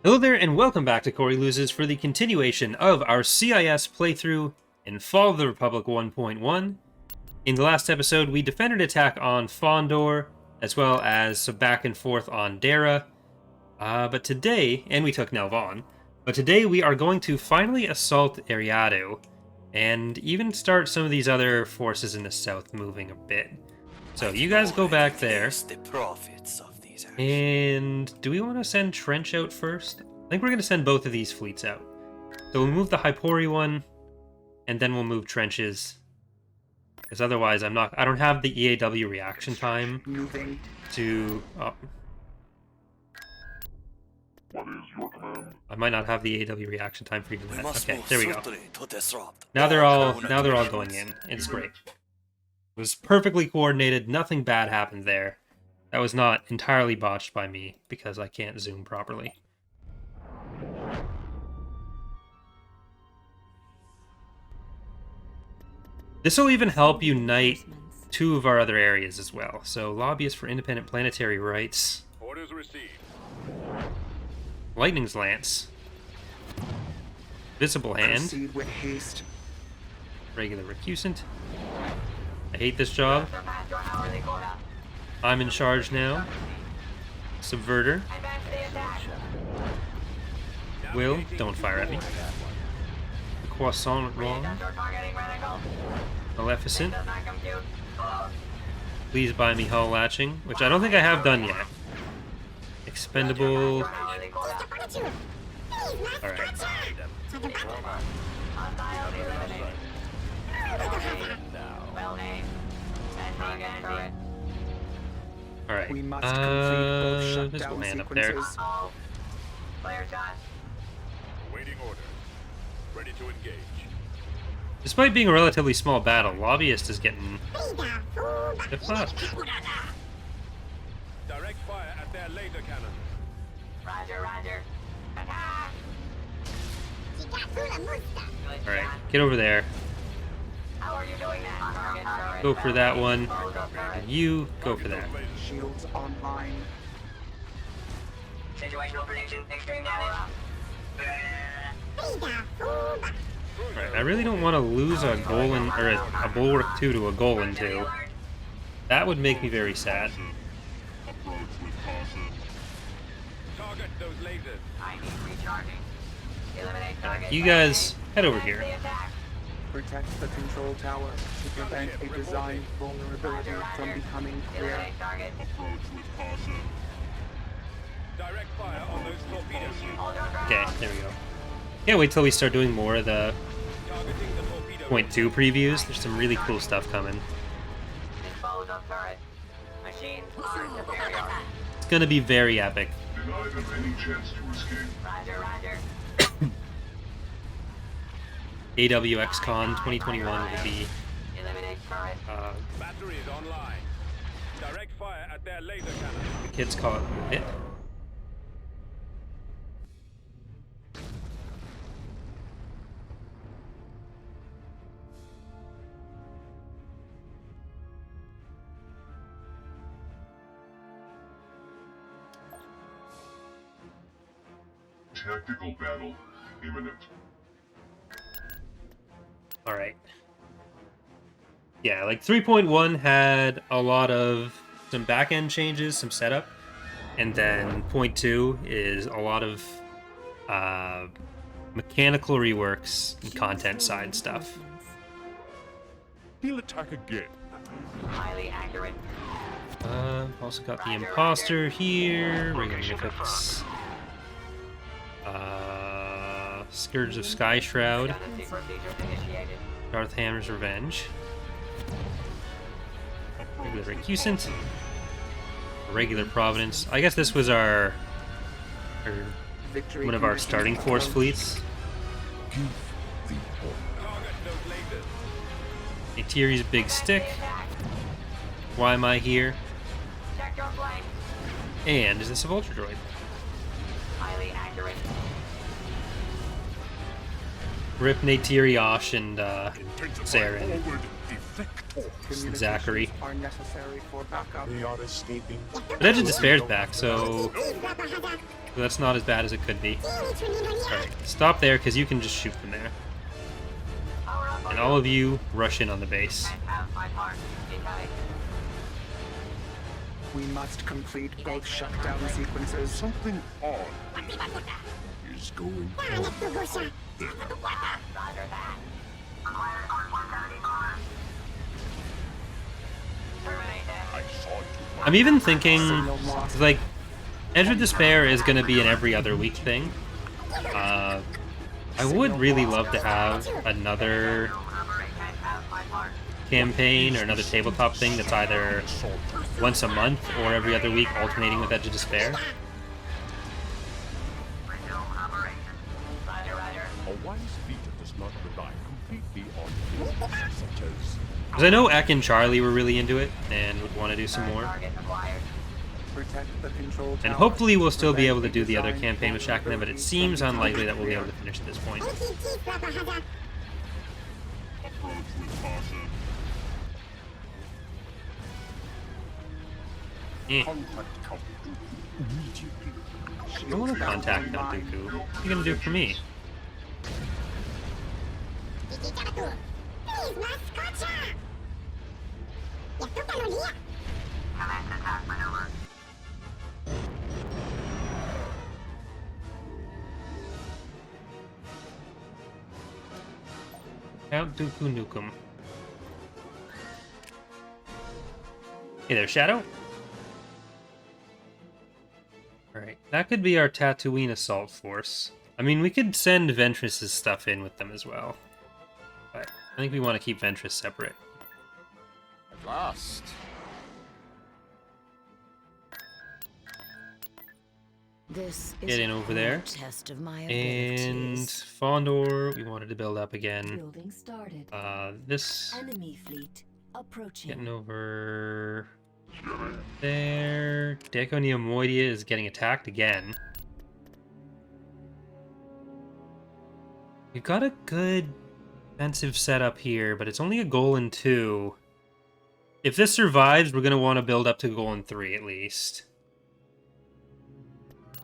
Hello there, and welcome back to Corey Loses for the continuation of our CIS playthrough in Fall of the Republic 1.1. In the last episode, we defended attack on Fondor, as well as some back and forth on Dara. But today, and we took Nelvon, but today we are going to finally assault Ariado, and even start some of these other forces in the south moving a bit. So you guys go back there. And do we want to send Trench out first? I think we're going to send both of these fleets out. So we'll move the Hypori one, and then we'll move Trenches. Because otherwise I don't have the EAW reaction time to... Oh. What is your command? I might not have the EAW reaction time for even that. Okay, there we go. Now they're all going in. It's great. It was perfectly coordinated, nothing bad happened there. That was not entirely botched by me, because I can't zoom properly. This will even help unite two of our other areas as well. So, lobbyists for independent planetary rights. Orders received. Lightning's Lance. Visible Hand. Proceed with haste. Regular Recusant. I hate this job. I'm in charge now. Subverter. Will, don't fire at me. The Croissant Wrong. Maleficent. Please buy me hull latching, which I don't think I have done yet. Expendable. Alright. Alright, We must complete both visible shutdown hand up there. sequences. Awaiting order. Ready to engage. Despite being a relatively small battle, Lobbyist is getting stiff up. Direct fire at their laser cannon. Roger. Attack! Alright, get over there. How are you doing that? Target. Go for that one. And you go for that. Shields online. Situational prediction, extreme damage. Alright, I really don't want to lose a Golan, or a Bulwark 2 to a Golan 2. That would make me very sad. Target those lasers. I need recharging. Eliminate target. You guys, head over here. Protect the control tower to prevent a design vulnerability from becoming clear. Eliminate target. Direct fire on those torpedoes. Okay, there we go. Can't wait till we start doing more of the Targeting the torpedo. Point 2 previews. There's some really cool stuff coming. Dispose of turret. Machines are superior. It's gonna be very epic. Deny them any chance to escape. Roger. AWXCon 2021 will be Eliminate turret. Battery is online. Direct fire at their laser cannon. the kids call it it. Tactical battle imminent. Alright. Yeah, like 3.1 had a lot of some back-end changes, some setup, and then point 2 is a lot of mechanical reworks and content side stuff. He'll attack again. Highly accurate. Also got the Imposter here, regular mythics. Scourge of Sky Shroud, Redundancy procedures initiated. Darth Hammer's Revenge, regular Recusant, regular Providence. I guess this was our Victory one of our conditions starting force approach. fleets. Target those lasers. Atiri's Big Stick. Why am I here? Check your flank. And is this a Vulture Droid? Highly accurate. Rip Natiri, Osh, and Zarin. Communications Zachary. are necessary for backup. They are escaping. But Edge of Despair's back, so that's not as bad as it could be. Alright, stop there, because you can just shoot from there. And all of you rush in on the base. Can't have my part. Incoming. We must complete both shutdown sequences. Something odd is going on. Roger that. Acquired on 174. Terminated. I saw you. I'm even thinking, Signal lost. like, Edge of Despair is going to be an every other week thing. I would really love to have another Can't have my part. campaign or another tabletop thing that's either once a month or every other week, alternating with Edge of Despair. Resume operation. Roger, roger. A wise leader does not rely completely on influence such as Because I know Eck and Charlie were really into it and would want to do some more. Target acquired. Protect the control tower. And hopefully we'll still be able to Prevent do the other design campaign with Shackman, but it seems unlikely that we'll be able to finish at this point. Eh, contact come immediately. I don't want to contact Count Dooku. What are you going to do for me? Commence attack maneuver. Count Dooku Nukem. Hey there, Shadow. Alright, that could be our Tatooine assault force. I mean, we could send Ventress's stuff in with them as well. But I think we want to keep Ventress separate. At last. This is Get in a over there. real test of my And abilities. Fondor, we wanted to build up again. Building started. This Enemy fleet approaching. getting over there. Deco Neomoidia is getting attacked again. We've got a good defensive setup here, but it's only a goal in 2. If this survives, we're going to want to build up to goal in 3 at least.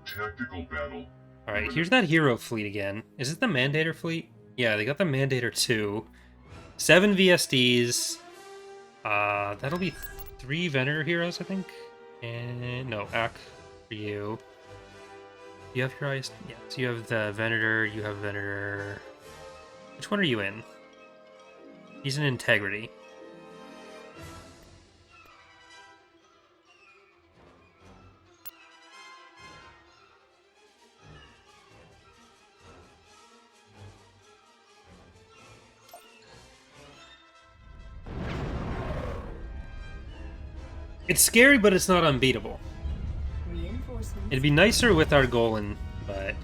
Tactical battle. Alright, here's that hero fleet again. Is it the Mandator fleet? Yeah, they got the Mandator 2. 7 VSDs. That'll be 3 Venator heroes, I think. And no, Ak for you. You have your eyes. Yeah, so you have the Venator, you have Venator. Which one are you in? He's in Integrity. It's scary, but it's not unbeatable. Reinforcements. It'd be nicer with our Golan, but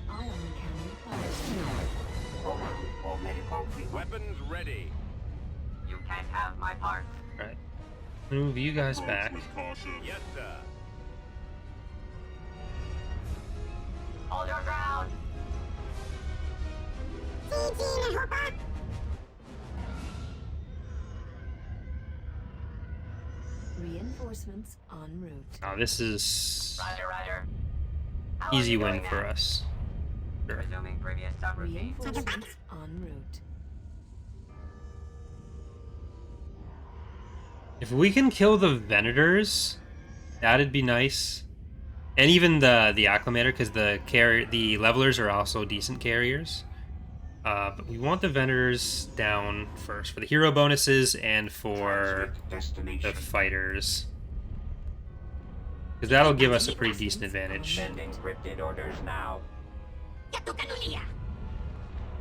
Ion cannon fired. Weapons ready. You can't have my part. alright. Move you guys back. Yes, sir. Hold your ground. Reinforcements en route. Oh, this is Roger, roger. How are easy you win doing for now? us. Sure. Resuming previous subroutine. Reinforcements en route. If we can kill the Venators, that'd be nice. And even the Acclimator, because the levelers are also decent carriers. But we want the Venators down first for the hero bonuses and for the fighters. Because that'll give us a pretty decent advantage. Sending scripted orders now.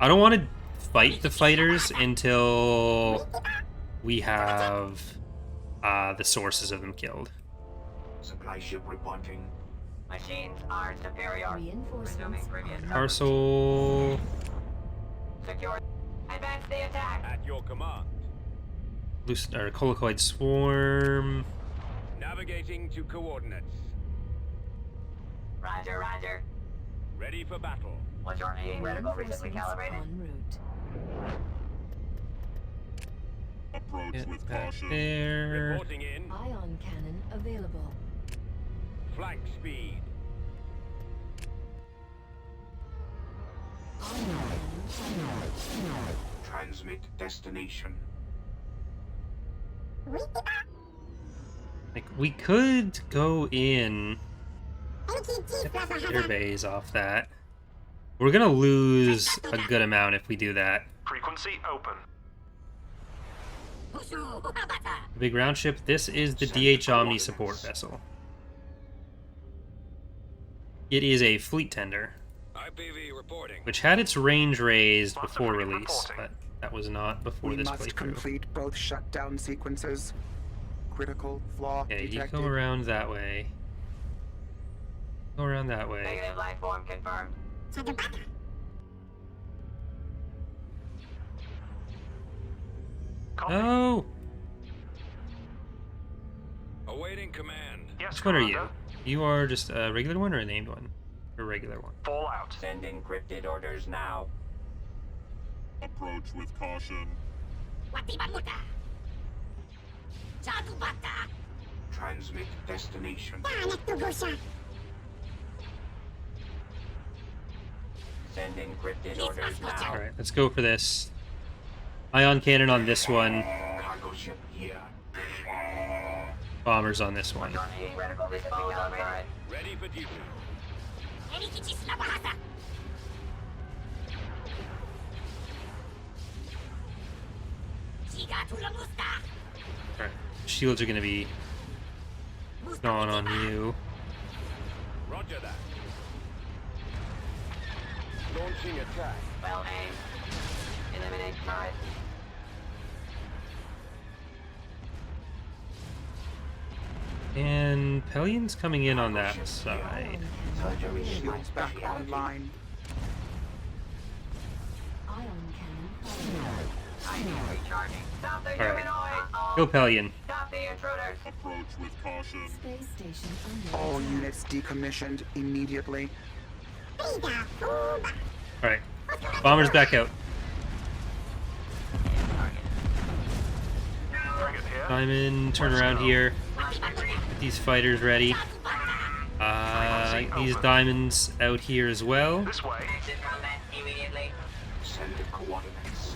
I don't want to fight the fighters until we have the sources of them killed. Supply ship reporting. Machines are superior. Reinforcements Resuming previous subroutine. Parcel. Secure. Advance the attack. At your command. Or Colicoid Swarm. Navigating to coordinates. Roger, roger. Ready for battle. Was your aim reticle recently Reinforcements calibrated? en route. Approach Get with back caution. there. Reporting in. Ion cannon available. Flank speed. Ion cannon fired. Transmit destination. Like, we could go in. Get our bays off that. We're gonna lose a good amount if we do that. Frequency open. Big round ship, this is the DH Omni support vessel. It is a fleet tender, IPV reporting. which had its range raised Lots of before freedom release, reporting. but that was not before We this must playthrough. complete both shutdown sequences. Critical flaw Okay, you detected. go around that way. Go around that way. Negative life form confirmed. Copy. Oh! Awaiting command. Yes, Which one are you? Commander. You are just a regular one or a named one? A regular one. Fallout. Send encrypted orders now. Approach with caution. Transmit destination. Send encrypted orders now. Alright, let's go for this. Ion cannon on this one. Cargo ship here. Bombers on this one. Terminating reticle disposal on turret. Ready for duty. Alright, shields are gonna be gone on you. Roger that. Launching attack. Well aimed. Eliminate turret. And Pellion's coming in on that side. Ion Surgery cannon. shields back online. Ion cannon fired. I am recharging. Stop the Alright. humanoid. Go Pellion. Stop the intruders. Approach with caution. Space station under All attack. units decommissioned immediately. Alright. Bombers back out. Frigate here. Diamond, turn around here. Get these fighters ready. These diamonds out here as well. This way. Exit combat immediately. Send the coordinates.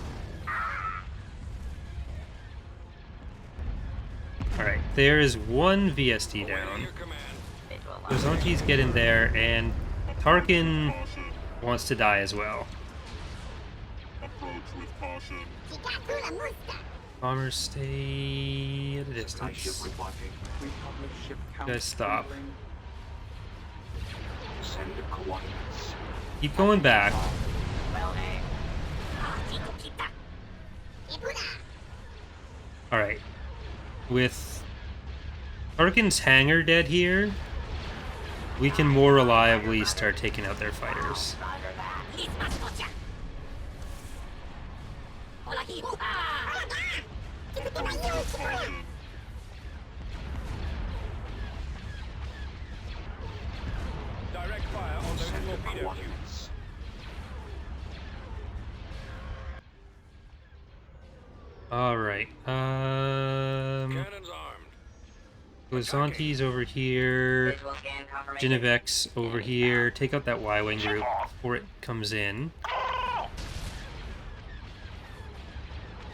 Alright, there is one VST Awaiting down. your command. Gozonti's get in there, and Tarkin Caution. wants to die as well. Approach with caution. Bombers stay at a Supply ship distance. reporting. Republic ship count. Guys, stop. dwindling. Send the coordinates. Keep going back. Well aimed. Alright. With Tarkin's hangar dead here, we can more reliably start taking out their fighters. Caution. Direct fire on those Send the torpedo tubes. coordinates. Alright. Cannons armed. Gozonti's over here. Visual scan confirmation. Genevex over here. Take out that Y-Wing group before it comes in.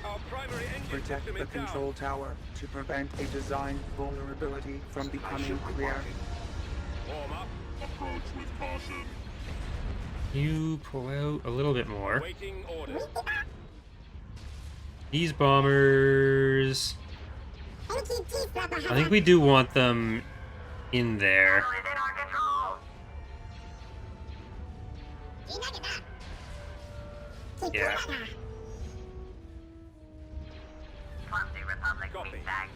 Our primary engine Protect system the is down. control tower to prevent a design vulnerability from becoming clear. Warm up. Approach with caution. You pull out a little bit more. Waiting orders. These bombers... I think we do want them in there. Within our control. Yeah. Clumsy Republic Copy. feedback.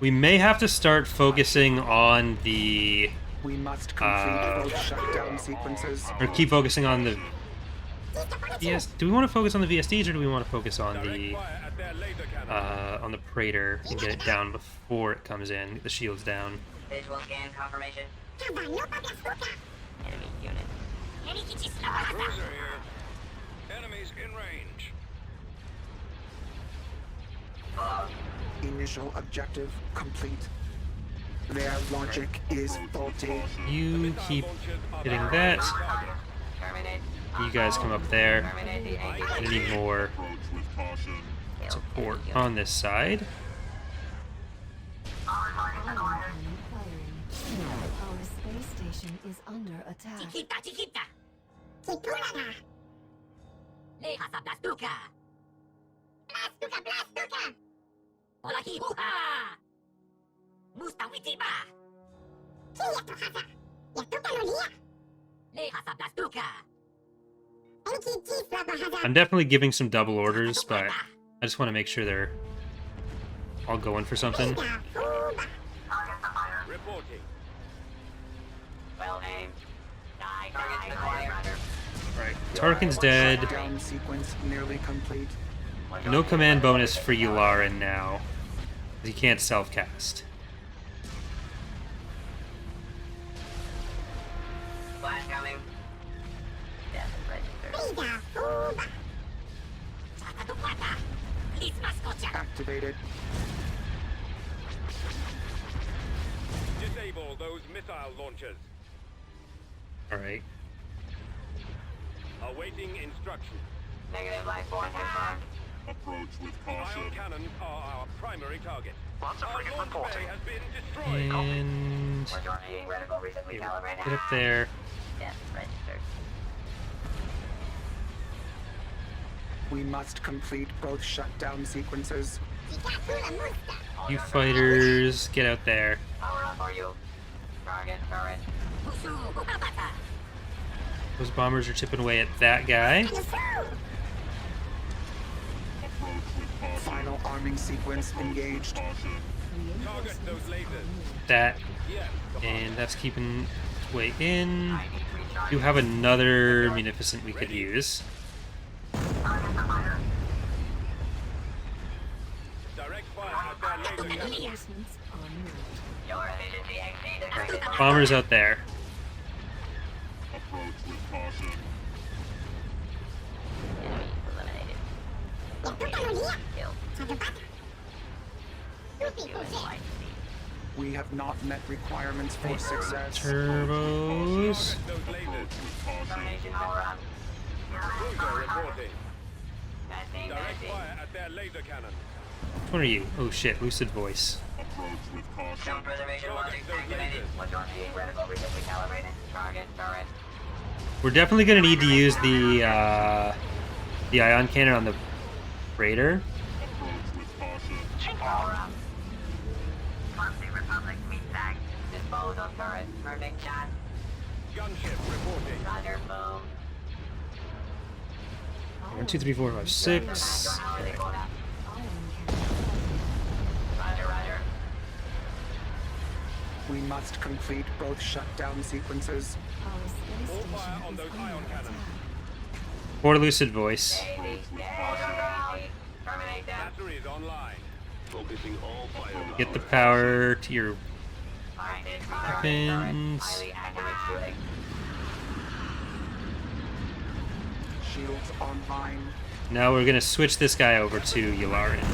We may have to start focusing on the... We must complete both shutdown sequences. or keep focusing on the... Yes, do we want to focus on the VSDs or do we want to focus on Direct the... fire at their laser cannon. on the Praetor and get it down before it comes in? Get the shields down. Visual scan confirmation. Enemy unit. Cruiser here. Enemies in range. Initial objective complete. Their logic is faulty. You keep hitting that. Terminate. You guys come up there. Terminate the I need more support on this side. Ion cannon firing. Our space station is under attack. Chiquita. Leja sa plastuka. Plastuka. Hola hihuha. Musta witiba. Leja sa plastuka. I'm definitely giving some double orders, but I just want to make sure they're all going for something. Reporting. Well aimed. Die. Right. Tarkin's dead. Shutdown sequence nearly complete. No command bonus for Yularen now. He can't self-cast. Flash coming. Death registered. Activated. Disable those missile launchers. Alright. Awaiting instructions. Negative life force confirmed. Approach with Ion caution. cannons are our primary target. Our launch bay has been destroyed. And Majority reticle recently calibrated. get up there. Death registered. We must complete both shutdown sequences. You fighters, get out there. Power up for you. Target turret. Those bombers are chipping away at that guy. Final arming sequence engaged. Target those lasers. That. Yes. And that's keeping its way in. I need recharge. You have another Munificent we could use. Direct fire at their laser cannon. Reinforcements en route. Your efficiency exceeds. Bombers out there. Approach with caution. Eliminated. Kill. We have not met requirements for success. Turbos. Target those lasers. Termination power up. Cruiser reporting. Testing. Direct fire at their laser cannon. What are you? Oh shit, Lucid Voice. Approach with caution. Jump preservation logic activated. Majority reticle recently calibrated. Target turret. We're definitely gonna need to use the ion cannon on the freighter. Approach with caution. Power up. Clumsy Republic meat sack. Dispose of turret. Perfect shot. Gunship reporting. Roger, boom. 1, 2, 3, 4, 5, 6. Ion cannon firing. Roger. We must complete both shutdown sequences. Our space All station fire on is those under ion cannons. attack. Or Lucid Voice. Daisy. Rally. Terminate them. Batteries online. Focusing all fire. Get the power to your Finding weapons. highly accurate shooting. Shields online. Now we're gonna switch this guy over to Yularen.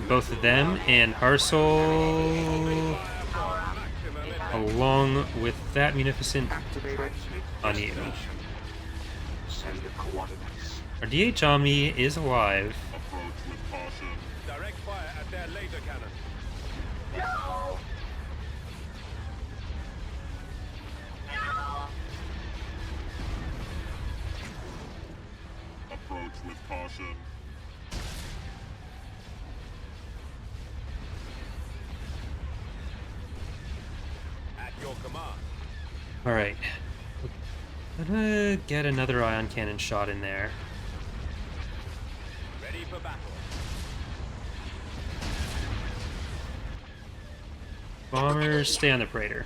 Both of them and Harsol along with that Munificent Activated. on you. Send the coordinates. Our DH Omni is alive. Approach with caution. Direct fire at their laser cannon. No. Approach with caution. At your command. Alright. Gonna get another ion cannon shot in there. Ready for battle. Bombers, stay on the freighter.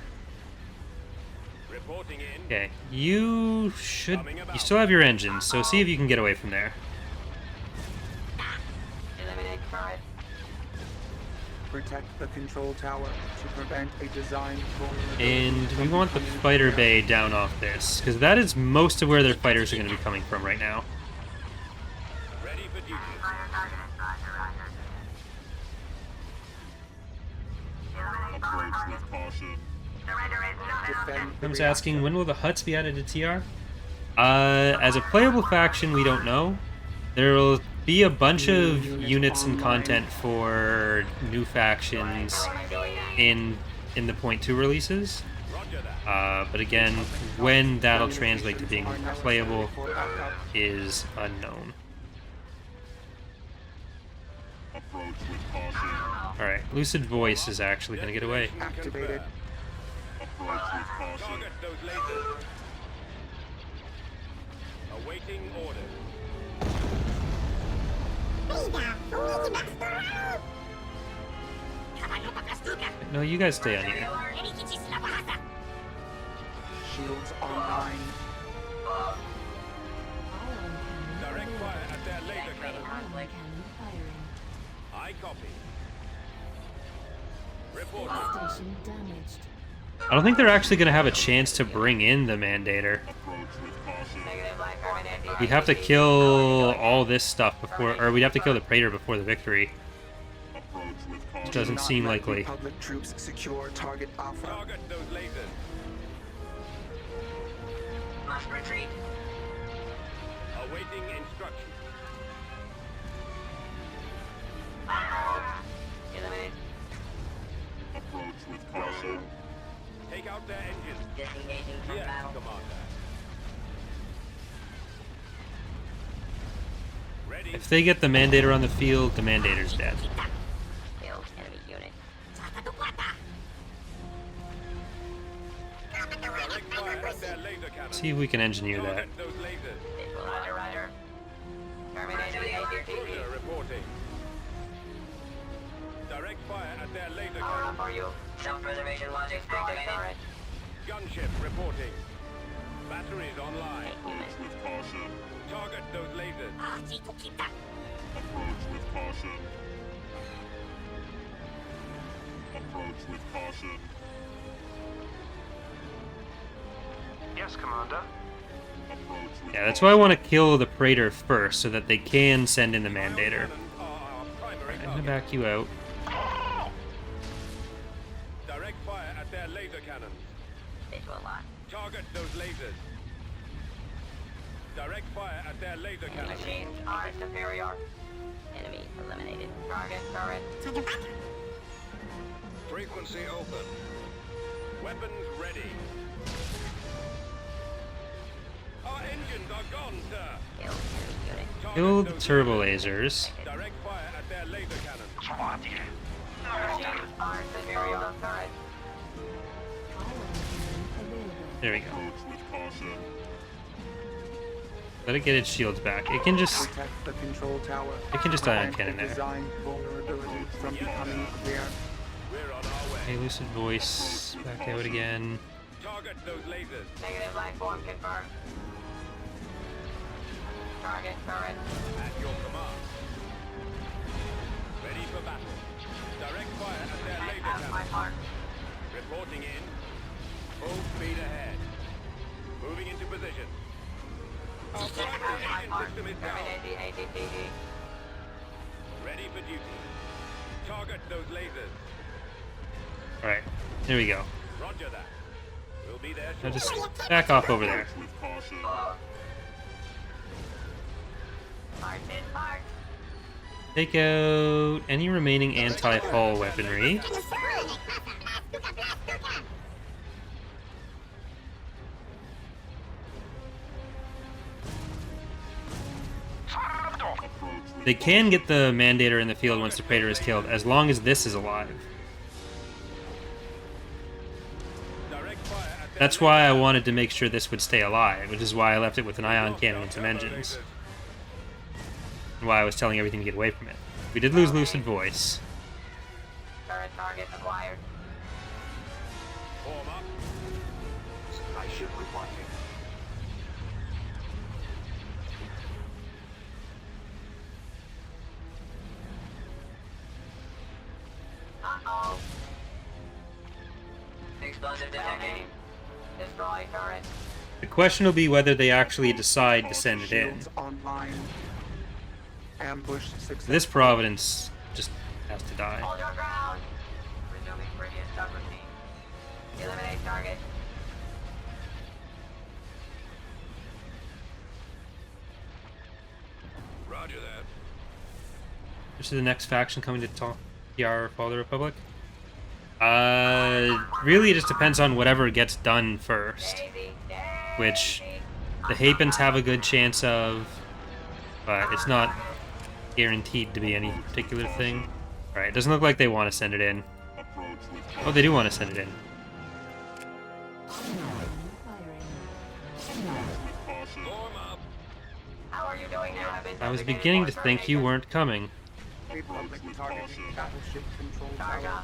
Reporting in. Okay, you still have your engines, so see if you can get away from there. Eliminate turret. Protect the control tower to prevent a design vulnerability. And we want the fighter bay down off this, because that is most of where their fighters are going to be coming from right now. Ready for duty. Defend the Comes reactor. asking, when will the Huts be added to TR? As a playable faction, we don't know. There will be a bunch of units and content for new factions in the .2 releases. But again, when that'll translate to being playable is unknown. Alright, Lucid Voice is actually going to get away. Activated. Target those lasers. Awaiting orders. No, you guys stay on here. Shields online. Ion cannon Direct fire at their laser cannon. Ion cannon firing. I copy. Reporting. Station damaged. I don't think they're actually going to have a chance to bring in the Mandator. We have to kill all this stuff before, or we'd have to kill the Praetor before the victory. Which doesn't Do not seem let likely. Republic troops secure target Alpha. Target those lasers. Must retreat. Awaiting instructions. Eliminate. Take out their engines. Disengaging from Yes, battle. Commander. Ready. If they get the Mandator on the field, the Mandator's dead. Killed enemy unit. Direct fire at their laser cannon. See if we can engineer that. Target those lasers. Roger, roger. Terminating ATTG. Cruiser reporting. Direct fire at their laser Power cannon. up for you. Self-preservation logic activated. Gunship reporting. Batteries online. Target those lasers. Yes, Commander. Yeah, that's why I want to kill the Praetor first, so that they can send in the Mandator. Cannons are our primary I'm gonna target. back you out. Direct fire at their laser cannons. Visual lock. Target those lasers. Direct fire at their laser cannons. Machines are superior. Enemy eliminated. Target turret. Frequency open. Weapons ready. Our engines are gone, sir. Killed enemy unit. Target Kill the those turbo lasers. lasers. Direct fire at their laser cannons. Machines are superior. Turret. Ion cannon available. There we go. Let it get its shields back. It can just... Protect the control tower. It can just ion Prevent cannon a there. design vulnerability from becoming clear. We're on our way. Hey, Lucid Voice. Back out again. Target those lasers. Negative life form confirmed. Target turret. At your command. Ready for battle. Direct fire at their I laser have my cannons. mark. Reporting in. Full speed ahead. Moving into position. Our I have primary my engine mark. system is down. Terminate the ATTG. Ready for duty. Target those lasers. Alright, there we go. Roger that. We'll be there Now shortly. just back off over there. March in march. Take out any remaining anti-hull weaponry. They can get the Mandator in the field once the Praetor is killed, as long as this is alive. Direct fire at their That's why I wanted to make sure this would stay alive, which is why I left it with an ion cannon and some engines. And why I was telling everything to get away from it. We did lose Lucid Voice. Turret target acquired. Form up. Spaceship reporting. Uh-oh. Explosive detected. Destroy turret. The question will be whether they actually decide to send it in. Shields online. Ambush success. This Providence just has to die. Hold your ground. Resuming previous subroutine. Which is the next faction coming to TR Fall of the Republic? Really, it just depends on whatever gets done first. Which the Hapens have a good chance of, but it's not guaranteed to be any particular thing. Alright, it doesn't look like they want to send it in. Oh, they do want to send it in. How are you doing now? I was beginning to think you weren't coming. Republic targeting battleship control tower.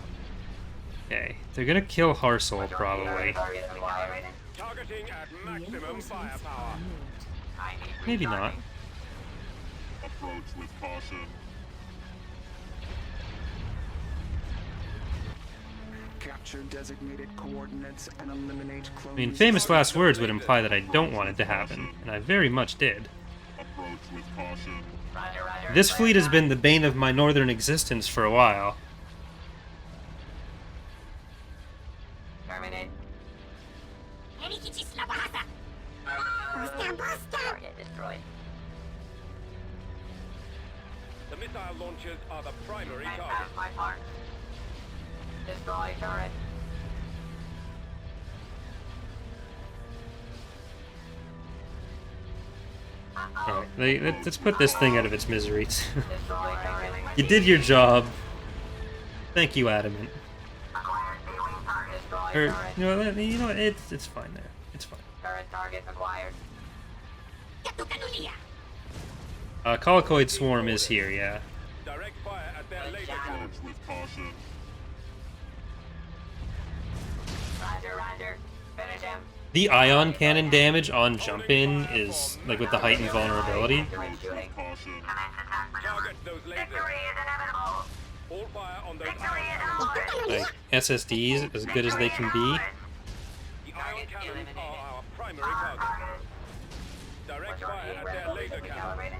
Okay, they're gonna kill Harsel, probably. Targeting at maximum Reinforcements firepower. are moved. Maybe not. Approach with caution. Capture designated coordinates and eliminate clones. I mean, famous last words would imply that I don't want it to happen, and I very much did. Approach with caution. Roger, roger. This fleet has been the bane of my northern existence for a while. Terminate. Target destroyed. The missile launchers are the primary I target. found my mark. Destroy turret. Alright, let's put this thing out of its misery. Destroy turret. You did your job. Thank you, Adamant. Destroy Or, turret. you know what, it's fine there. It's fine. Turret target acquired. Colicoid Swarm is here, yeah. Direct fire at their laser cannons. Approach with caution. Roger, roger. Finish him. The ion cannon damage on jump in is, like, with the heightened vulnerability. Direct shooting. Caution. Target those lasers. inevitable. All fire on those Victory ion is cannons. ours. Like, SSDs, as good as they can be. The ion cannons are our primary target. Direct fire at their laser cannons.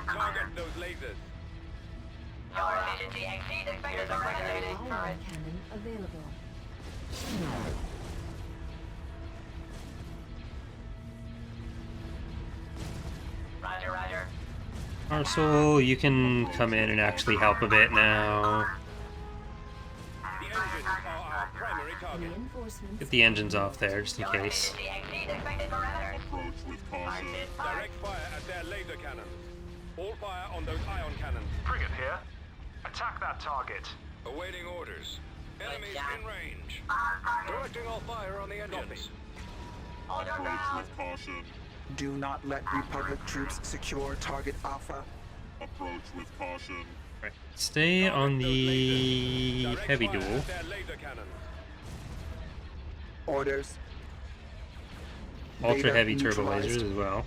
Target those lasers. Your efficiency exceeds expected. Eliminating Ion turret. cannon available. Roger, roger. Harsel, you can come in and actually help a bit now. The engines are our primary target. Reinforcements. Get the engines off there, just in case. Efficiency exceeds expected parameters. Approach with caution. Direct fire at their laser cannons. All fire on those ion cannons. Frigate here. Attack that target. Awaiting orders. Enemies job. in range. Directing all fire on the engines. Hold your Approach ground. with caution. Do not let Republic troops secure target Alpha. Approach with caution. Right. Stay on the Direct heavy fire duel. at their laser cannons. Orders. Ultra Beta heavy turbo neutralized. lasers as well.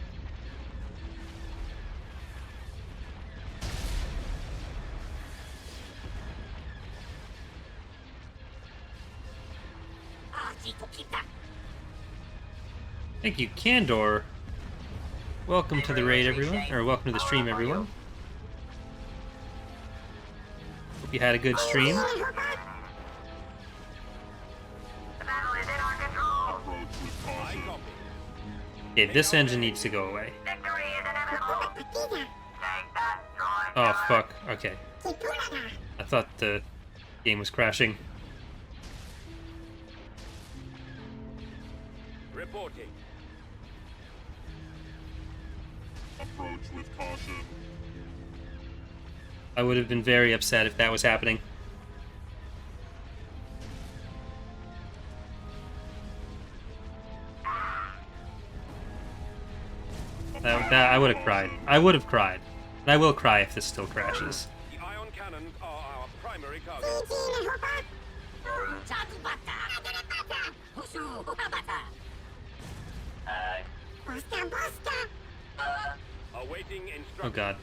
Thank you, Candor. Welcome to the raid, everyone. Or welcome to the stream, everyone. Hope you had a good stream. The battle is in our control. Approach with I caution. copy. Okay, this engine needs to go away. Victory is inevitable. Take that, droid. Oh, fuck. Okay. I thought the game was crashing. Reporting. Approach with caution. I would have been very upset if that was happening. I would have cried. I would have cried. And I will cry if this still crashes. The ion cannons are our primary target. Awaiting Oh instructions. god.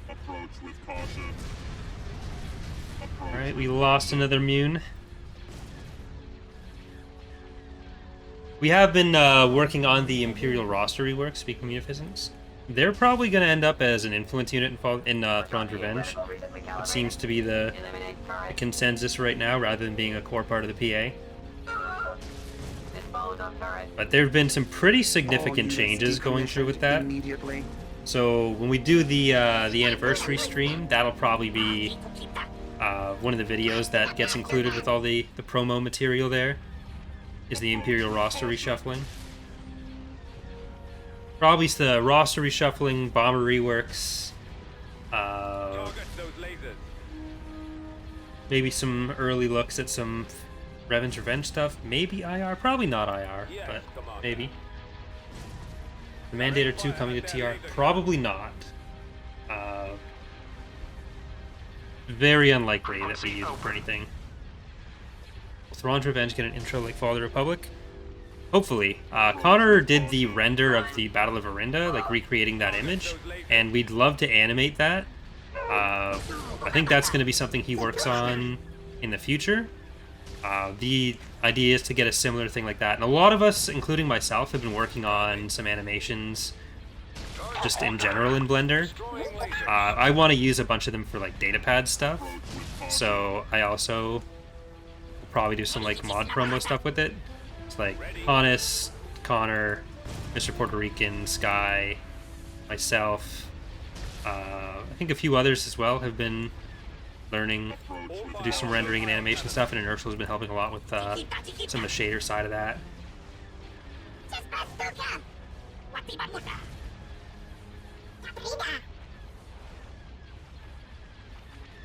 Approach with caution. Approach Alright, we lost another Mune. We have been working on the Imperial roster rework, speaking of metaphysics. They're probably going to end up as an influence unit in Thrawn's Revenge. It seems to be the Eliminate turret. consensus right now, rather than being a core part of the PA. Dispose Disposal turret. But there have been some pretty All significant units changes going through with decommissioned that. Immediately. So when we do the anniversary stream, that'll probably be one of the videos that gets included with all the promo material there, is the Imperial roster reshuffling. Probably the roster reshuffling, bomber reworks, Target those lasers. maybe some early looks at some Revan's Revenge stuff. Maybe IR, probably not IR, Yes, but Commander. maybe. The Mandator 2 coming to TR, probably not. Very unlikely that we use it for anything. Will Thrawn's Revenge get an intro like Fall of the Republic? Hopefully. Connor did the render of the Battle of Arinda, like recreating that image, and we'd love to animate that. I think that's going to be something he works on in the future. The idea is to get a similar thing like that, and a lot of us, including myself, have been working on some animations just in general in Blender. I want to use a bunch of them for like datapad stuff, so I also will probably do some like mod promo stuff with it. It's like Honest, Connor, Mr. Puerto Rican, Sky, myself, I think a few others as well have been learning to do some rendering and animation stuff, and Inertial has been helping a lot with some of the shader side of that.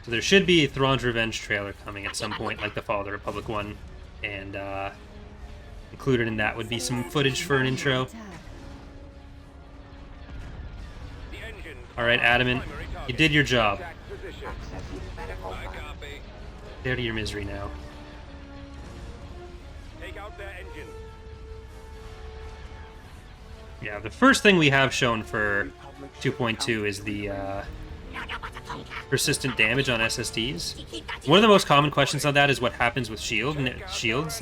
So there should be a Thrawn's Revenge trailer coming at some point, like the Fall of the Republic one, and included in that would be some footage for an intro. Attack. The engines Alright, are our Adamant, primary you target. did your job. Exact position. I copy. Stay out of your misery now. Take out their engines. Yeah, the first thing we have shown for 2.2 is the persistent damage on SSDs. One of the most common questions on that is what happens with shields,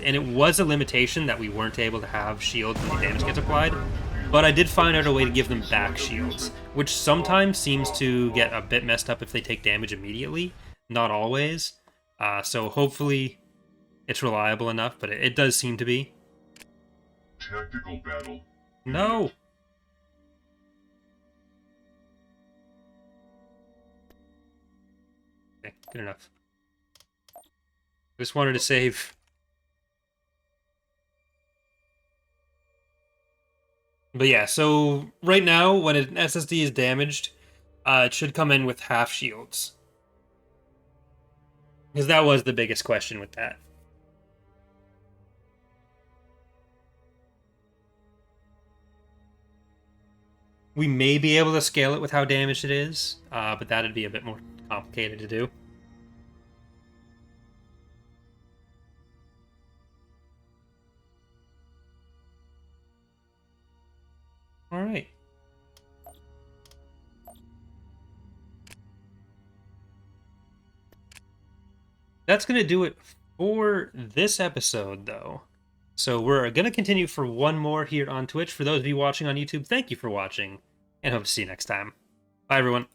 and it was a limitation that we weren't able to have shields when the damage gets applied, but I did find out a way to give them back shields, which sometimes seems to get a bit messed up if they take damage immediately, not always. So hopefully it's reliable enough, but it does seem to be. Tactical battle. No! Okay, good enough. Just wanted to save. But yeah, so right now, when an SSD is damaged, it should come in with half shields. Because that was the biggest question with that. We may be able to scale it with how damaged it is, but that'd be a bit more complicated to do. All right. That's going to do it for this episode, though. So we're going to continue for one more here on Twitch. For those of you watching on YouTube, thank you for watching, and hope to see you next time. Bye, everyone.